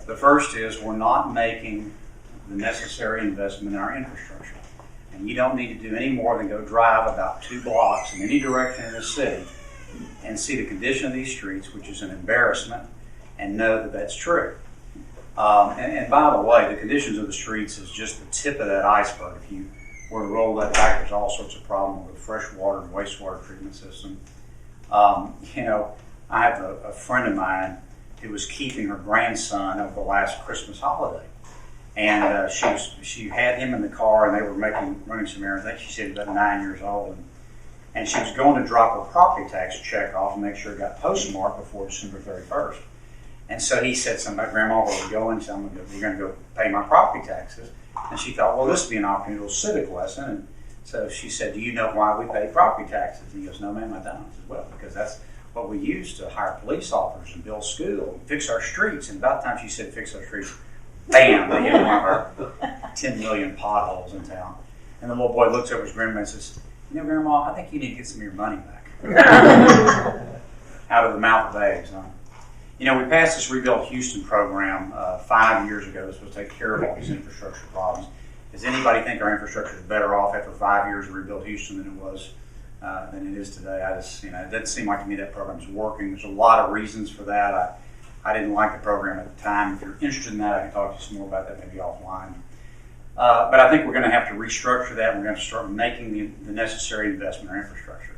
The first is we're not making the necessary investment in our infrastructure. And you don't need to do any more than go drive about 2 blocks in any direction in the city and see the condition of these streets, which is an embarrassment, and know that that's true. And by the way, the conditions of the streets is just the tip of that iceberg. If you were to roll that back, there's all sorts of problems with fresh water and wastewater treatment system. I have a friend of mine who was keeping her grandson over the last Christmas holiday. And she had him in the car, and they were running some errands. I think she said he was about 9 years old. And she was going to drop her property tax check off and make sure it got postmarked before December 31st. And so he said something about, Grandma, where we're going? She said, we're going to go pay my property taxes. And she thought, well, this would be an opportunity, a little civic lesson. And so she said, do you know why we pay property taxes? And he goes, no, ma'am, I don't. I said, well, because that's what we use to hire police officers and build school and fix our streets. And about the time she said fix our streets, bam, they hit one of our 10 million potholes in town. And the little boy looks over his grandma and says, Grandma, I think you need to get some of your money back. Out of the mouth of babes, huh? We passed this Rebuild Houston program 5 years ago. This was to take care of all these infrastructure problems. Does anybody think our infrastructure is better off after 5 years of Rebuild Houston than it is today? It doesn't seem like to me that program is working. There's a lot of reasons for that. I didn't like the program at the time. If you're interested in that, I can talk to you some more about that maybe offline. But I think we're going to have to restructure that. We're going to start making the necessary investment in our infrastructure.